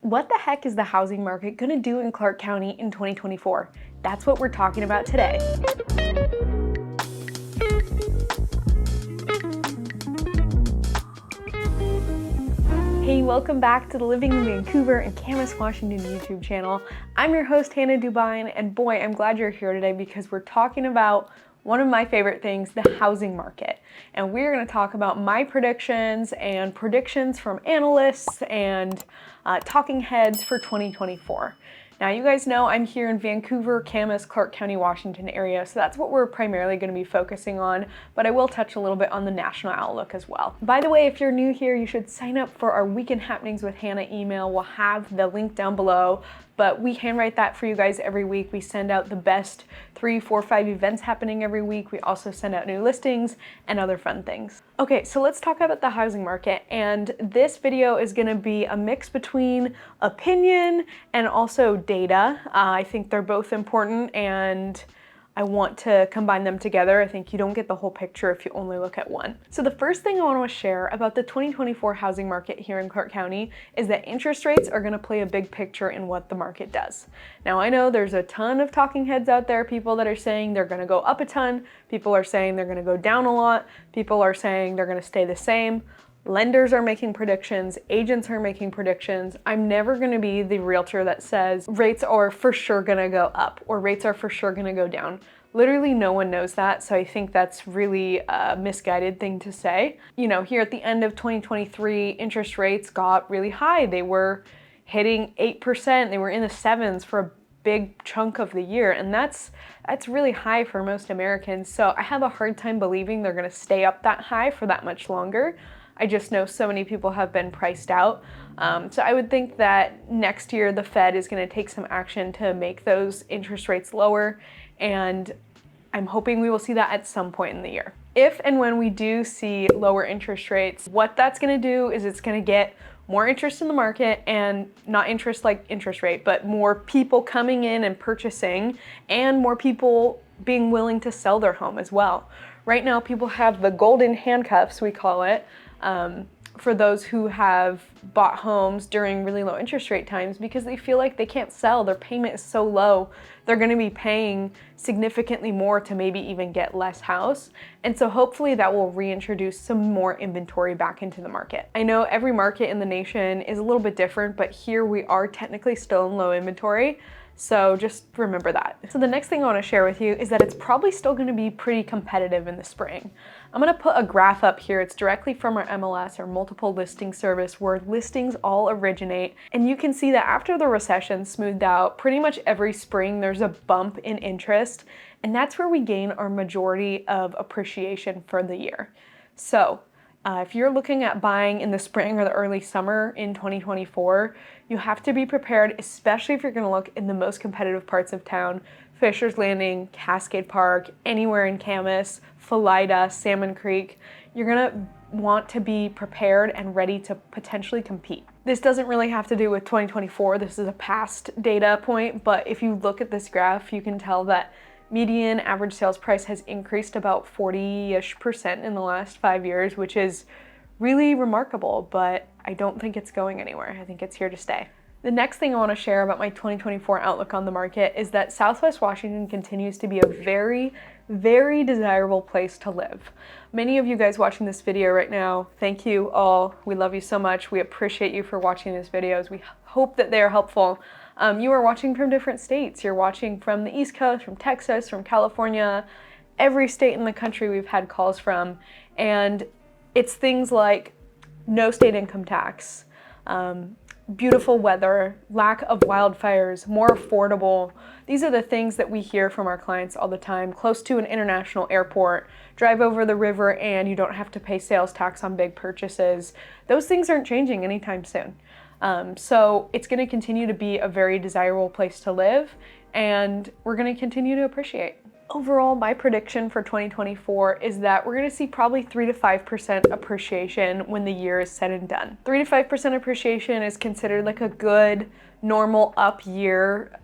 What the heck is the housing market going to do in Clark County in 2024? That's what we're talking about today. Hey, welcome back to the Living in Vancouver and Camas, Washington YouTube channel. I'm your host, Hannah Dubyne, and boy, I'm glad you're here today because we're talking about one of my favorite things, the housing market. And we're going to talk about my predictions and predictions from analysts and talking heads for 2024. Now, you guys know I'm here in Vancouver, Camas, Clark County, Washington area, so that's what we're primarily going to be focusing on, but I will touch a little bit on the national outlook as well. By the way, if you're new here, you should sign up for our Weekend Happenings with Hannah email. We'll have the link down below, but we handwrite that for you guys every week. We send out the best 3, 4, 5 events happening every week. We also send out new listings and other fun things. Okay, so let's talk about the housing market, and this video is going to be a mix between opinion and also data. I think they're both important and I want to combine them together. I think you don't get the whole picture if you only look at one. So the first thing I want to share about the 2024 housing market here in Clark County is that interest rates are going to play a big picture in what the market does. Now, I know there's a ton of talking heads out there, people that are saying they're going to go up a ton, people are saying they're going to go down a lot, people are saying they're going to stay the same. Lenders are making predictions, agents are making predictions. I'm never going to be the realtor that says rates are for sure going to go up or rates are for sure going to go down. Literally no one knows that, so I think that's really a misguided thing to say. You know, here at the end of 2023, interest rates got really high. They were hitting 8%, they were in the 7s for a big chunk of the year, and that's really high for most Americans. So I have a hard time believing they're going to stay up that high for that much longer. I just know so many people have been priced out. So I would think that next year the Fed is going to take some action to make those interest rates lower, and I'm hoping we will see that at some point in the year. If and when we do see lower interest rates, what that's going to do is it's going to get more interest in the market, and not interest like interest rate, but more people coming in and purchasing and more people being willing to sell their home as well. Right now, people have the golden handcuffs, we call it, for those who have bought homes during really low interest rate times because they feel like they can't sell. Their payment is so low, they're going to be paying significantly more to maybe even get less house. And so hopefully that will reintroduce some more inventory back into the market. I know every market in the nation is a little bit different, but here we are technically still in low inventory. So just remember that. So the next thing I want to share with you is that it's probably still going to be pretty competitive in the spring. I'm going to put a graph up here. It's directly from our MLS, our multiple listing service, where listings all originate. And you can see that after the recession smoothed out, pretty much every spring there's a bump in interest. And that's where we gain our majority of appreciation for the year. So if you're looking at buying in the spring or the early summer in 2024, you have to be prepared, especially if you're going to look in the most competitive parts of town: Fisher's Landing, Cascade Park, anywhere in Camas, Philida, Salmon Creek. You're going to want to be prepared and ready to potentially compete. This doesn't really have to do with 2024. This is a past data point, but if you look at this graph, you can tell that median average sales price has increased about 40-ish% in the last 5 years, which is really remarkable, but I don't think it's going anywhere. I think it's here to stay. The next thing I want to share about my 2024 outlook on the market is that Southwest Washington continues to be a very, very desirable place to live. Many of you guys watching this video right now, thank you all. We love you so much. We appreciate you for watching these videos. We hope that they are helpful. You are watching from different states. You're watching from the East Coast, from Texas, from California, every state in the country we've had calls from. And it's things like no state income tax, beautiful weather, lack of wildfires, more affordable. These are the things that we hear from our clients all the time. Close to an international airport, drive over the river and you don't have to pay sales tax on big purchases. Those things aren't changing anytime soon. So it's going to continue to be a very desirable place to live, and we're going to continue to appreciate. Overall, my prediction for 2024 is that we're going to see probably 3 to 5% appreciation when the year is said and done. 3 to 5% appreciation is considered like a good, normal up year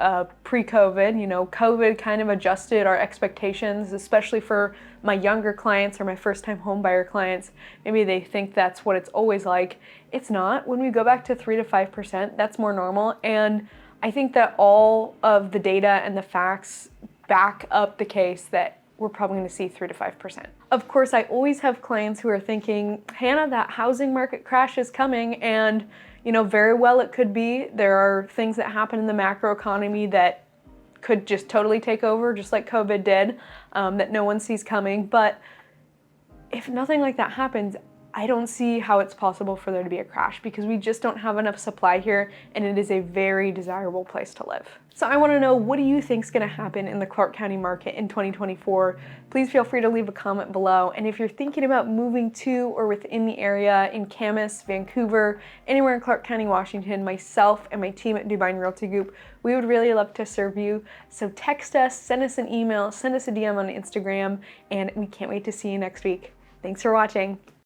pre-COVID. You know, COVID kind of adjusted our expectations, especially for my younger clients or my first-time homebuyer clients. Maybe they think that's what it's always like. It's not. When we go back to 3 to 5%, that's more normal. And I think that all of the data and the facts back up the case that we're probably going to see 3 to 5%. Of course, I always have clients who are thinking, Hannah, that housing market crash is coming, and you know, very well it could be. There are things that happen in the macro economy that could just totally take over, just like COVID did, that no one sees coming. But if nothing like that happens, I don't see how it's possible for there to be a crash, because we just don't have enough supply here, and it is a very desirable place to live. So I want to know, what do you think is going to happen in the Clark County market in 2024? Please feel free to leave a comment below. And if you're thinking about moving to or within the area in Camas, Vancouver, anywhere in Clark County, Washington, myself and my team at Dubyne Realty Group, we would really love to serve you. So text us, send us an email, send us a DM on Instagram, and we can't wait to see you next week. Thanks for watching.